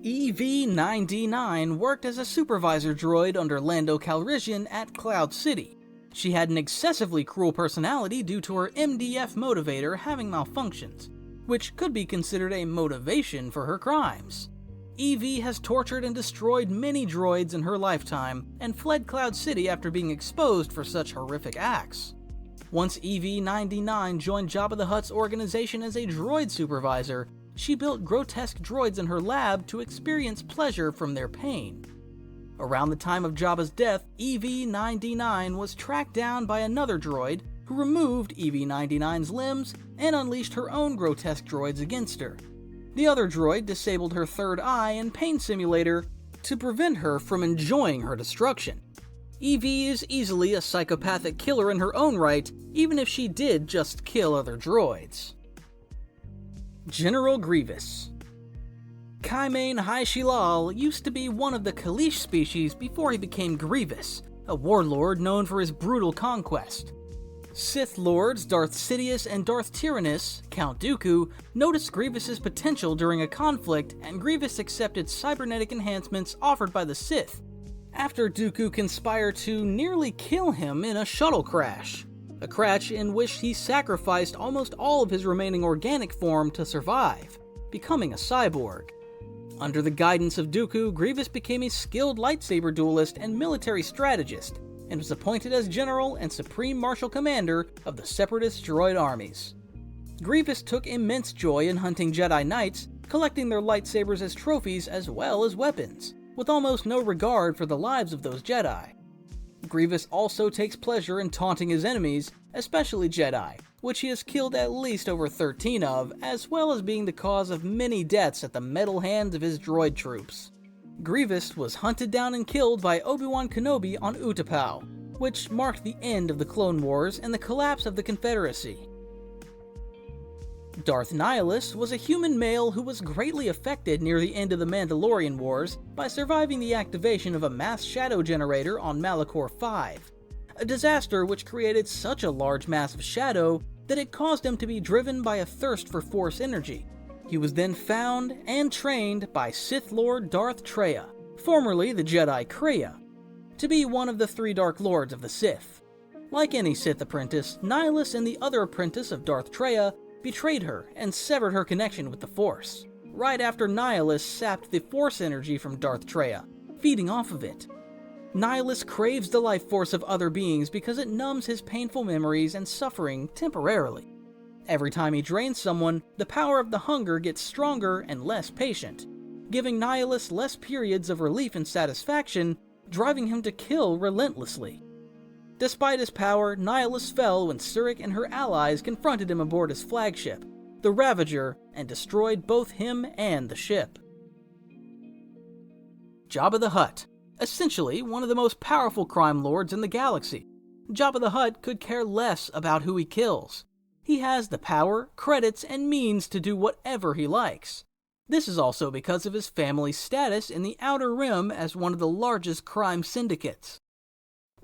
EV-9D9 worked as a supervisor droid under Lando Calrissian at Cloud City. She had an excessively cruel personality due to her MDF motivator having malfunctions, which could be considered a motivation for her crimes. EV has tortured and destroyed many droids in her lifetime and fled Cloud City after being exposed for such horrific acts. Once EV-9D9 joined Jabba the Hutt's organization as a droid supervisor, she built grotesque droids in her lab to experience pleasure from their pain. Around the time of Jabba's death, EV-9D9 was tracked down by another droid who removed EV-9D9's limbs and unleashed her own grotesque droids against her. The other droid disabled her third eye and pain simulator to prevent her from enjoying her destruction. EV is easily a psychopathic killer in her own right, even if she did just kill other droids. General Grievous. Kaimain Hai Shilal used to be one of the Kaleesh species before he became Grievous, a warlord known for his brutal conquest. Sith Lords Darth Sidious and Darth Tyrannus, Count Dooku, noticed Grievous's potential during a conflict, and Grievous accepted cybernetic enhancements offered by the Sith, after Dooku conspired to nearly kill him in a shuttle crash. A crash in which he sacrificed almost all of his remaining organic form to survive, becoming a cyborg. Under the guidance of Dooku, Grievous became a skilled lightsaber duelist and military strategist, and was appointed as General and Supreme Martial Commander of the Separatist droid armies. Grievous took immense joy in hunting Jedi Knights, collecting their lightsabers as trophies as well as weapons, with almost no regard for the lives of those Jedi. Grievous also takes pleasure in taunting his enemies, especially Jedi, which he has killed at least over 13 of, as well as being the cause of many deaths at the metal hands of his droid troops. Grievous was hunted down and killed by Obi-Wan Kenobi on Utapau, which marked the end of the Clone Wars and the collapse of the Confederacy. Darth Nihilus was a human male who was greatly affected near the end of the Mandalorian Wars by surviving the activation of a mass shadow generator on Malachor V, a disaster which created such a large mass of shadow that it caused him to be driven by a thirst for Force energy. He was then found and trained by Sith Lord Darth Traya, formerly the Jedi Kreia, to be one of the 3 Dark Lords of the Sith. Like any Sith apprentice, Nihilus and the other apprentice of Darth Traya betrayed her and severed her connection with the Force, right after Nihilus sapped the Force energy from Darth Traya, feeding off of it. Nihilus craves the life force of other beings because it numbs his painful memories and suffering temporarily. Every time he drains someone, the power of the hunger gets stronger and less patient, giving Nihilus less periods of relief and satisfaction, driving him to kill relentlessly. Despite his power, Nihilus fell when Surik and her allies confronted him aboard his flagship, the Ravager, and destroyed both him and the ship. Jabba the Hutt. Essentially one of the most powerful crime lords in the galaxy. Jabba the Hutt could care less about who he kills. He has the power, credits, and means to do whatever he likes. This is also because of his family's status in the Outer Rim as one of the largest crime syndicates.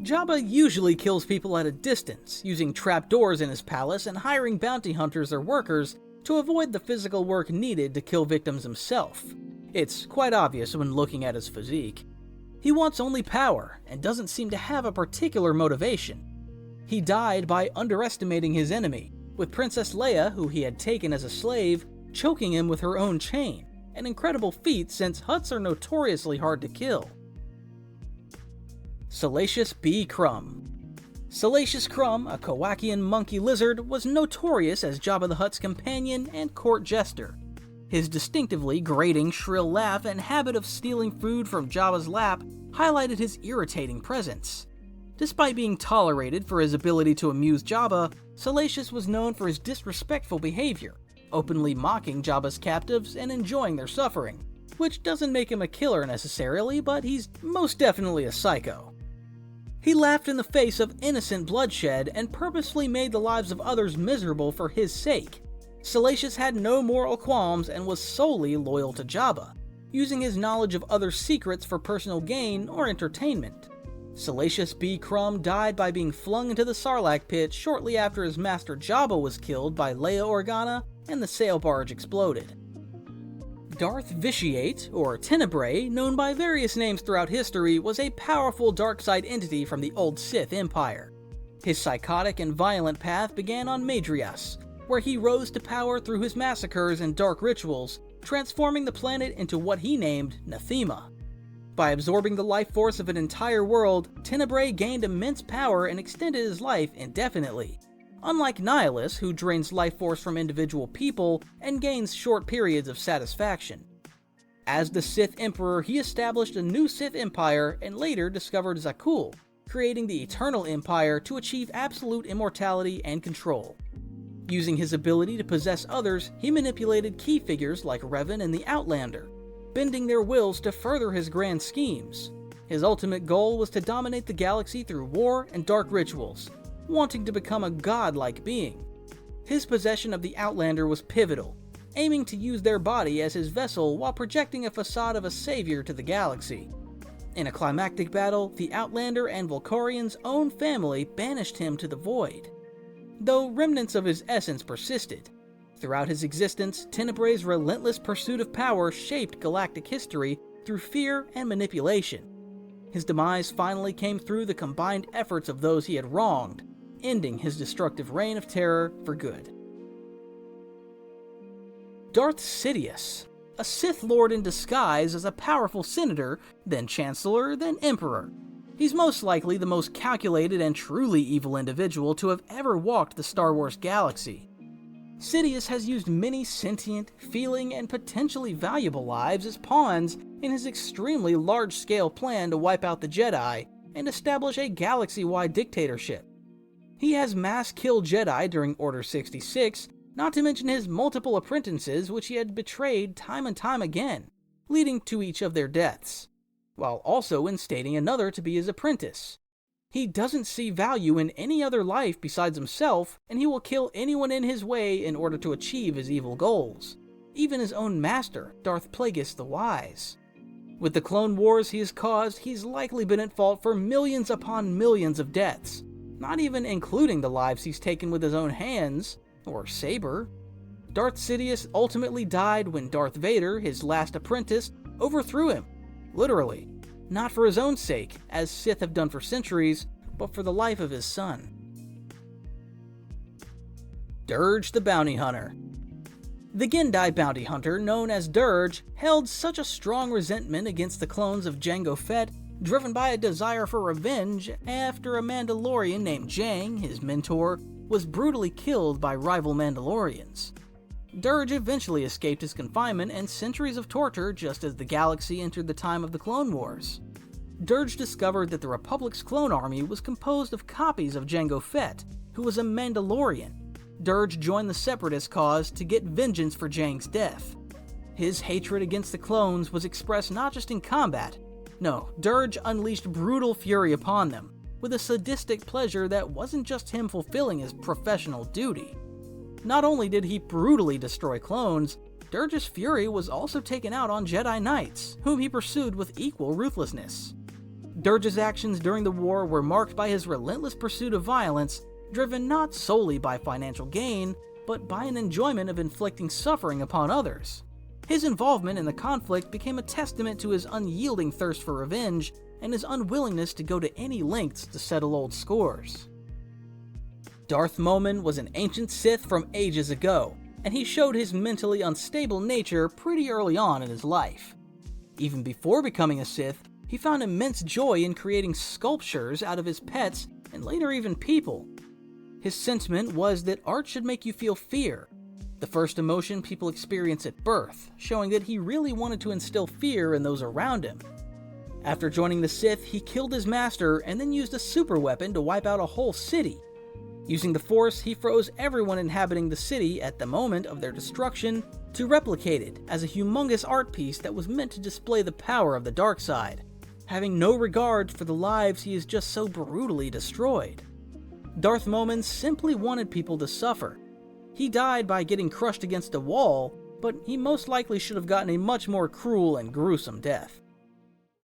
Jabba usually kills people at a distance, using trapdoors in his palace and hiring bounty hunters or workers to avoid the physical work needed to kill victims himself. It's quite obvious when looking at his physique. He wants only power, and doesn't seem to have a particular motivation. He died by underestimating his enemy, with Princess Leia, who he had taken as a slave, choking him with her own chain, an incredible feat since Hutts are notoriously hard to kill. Salacious B. Crumb. Salacious Crumb, a Kowakian monkey lizard, was notorious as Jabba the Hutt's companion and court jester. His distinctively grating, shrill laugh and habit of stealing food from Jabba's lap highlighted his irritating presence. Despite being tolerated for his ability to amuse Jabba, Salacious was known for his disrespectful behavior, openly mocking Jabba's captives and enjoying their suffering, which doesn't make him a killer necessarily, but he's most definitely a psycho. He laughed in the face of innocent bloodshed and purposefully made the lives of others miserable for his sake. Salacious had no moral qualms and was solely loyal to Jabba, using his knowledge of others' secrets for personal gain or entertainment. Salacious B. Crumb died by being flung into the Sarlacc pit shortly after his master Jabba was killed by Leia Organa and the sail barge exploded. Darth Vitiate, or Tenebrae, known by various names throughout history, was a powerful dark side entity from the old Sith Empire. His psychotic and violent path began on Madrias, where he rose to power through his massacres and dark rituals, transforming the planet into what he named Nathema. By absorbing the life force of an entire world, Tenebrae gained immense power and extended his life indefinitely. Unlike Nihilus, who drains life force from individual people and gains short periods of satisfaction. As the Sith Emperor, he established a new Sith Empire and later discovered Zakuul, creating the Eternal Empire to achieve absolute immortality and control. Using his ability to possess others, he manipulated key figures like Revan and the Outlander, bending their wills to further his grand schemes. His ultimate goal was to dominate the galaxy through war and dark rituals, wanting to become a godlike being. His possession of the Outlander was pivotal, aiming to use their body as his vessel while projecting a facade of a savior to the galaxy. In a climactic battle, the Outlander and Volcorian's own family banished him to the void, though remnants of his essence persisted. Throughout his existence, Tenebrae's relentless pursuit of power shaped galactic history through fear and manipulation. His demise finally came through the combined efforts of those he had wronged, ending his destructive reign of terror for good. Darth Sidious, a Sith Lord in disguise as a powerful senator, then chancellor, then emperor. He's most likely the most calculated and truly evil individual to have ever walked the Star Wars galaxy. Sidious has used many sentient, feeling, and potentially valuable lives as pawns in his extremely large-scale plan to wipe out the Jedi and establish a galaxy-wide dictatorship. He has mass-killed Jedi during Order 66, not to mention his multiple apprentices which he had betrayed time and time again, leading to each of their deaths, while also instating another to be his apprentice. He doesn't see value in any other life besides himself, and he will kill anyone in his way in order to achieve his evil goals, even his own master, Darth Plagueis the Wise. With the Clone Wars he has caused, he's likely been at fault for millions upon millions of deaths, not even including the lives he's taken with his own hands, or saber. Darth Sidious ultimately died when Darth Vader, his last apprentice, overthrew him, literally. Not for his own sake, as Sith have done for centuries, but for the life of his son. Durge the Bounty Hunter. The Gendai bounty hunter, known as Durge, held such a strong resentment against the clones of Jango Fett, driven by a desire for revenge after a Mandalorian named Jang, his mentor, was brutally killed by rival Mandalorians. Durge eventually escaped his confinement and centuries of torture just as the galaxy entered the time of the Clone Wars. Durge discovered that the Republic's clone army was composed of copies of Jango Fett, who was a Mandalorian. Durge joined the Separatist cause to get vengeance for Jang's death. His hatred against the clones was expressed not just in combat. No, Durge unleashed brutal fury upon them, with a sadistic pleasure that wasn't just him fulfilling his professional duty. Not only did he brutally destroy clones, Durge's fury was also taken out on Jedi Knights, whom he pursued with equal ruthlessness. Durge's actions during the war were marked by his relentless pursuit of violence, driven not solely by financial gain, but by an enjoyment of inflicting suffering upon others. His involvement in the conflict became a testament to his unyielding thirst for revenge and his unwillingness to go to any lengths to settle old scores. Darth Momin was an ancient Sith from ages ago, and he showed his mentally unstable nature pretty early on in his life. Even before becoming a Sith, he found immense joy in creating sculptures out of his pets and later even people. His sentiment was that art should make you feel fear, the first emotion people experience at birth, showing that he really wanted to instill fear in those around him. After joining the Sith, he killed his master and then used a super weapon to wipe out a whole city. Using the Force, he froze everyone inhabiting the city at the moment of their destruction to replicate it as a humongous art piece that was meant to display the power of the dark side, having no regard for the lives he has just so brutally destroyed. Darth Momin simply wanted people to suffer. He died by getting crushed against a wall, but he most likely should have gotten a much more cruel and gruesome death.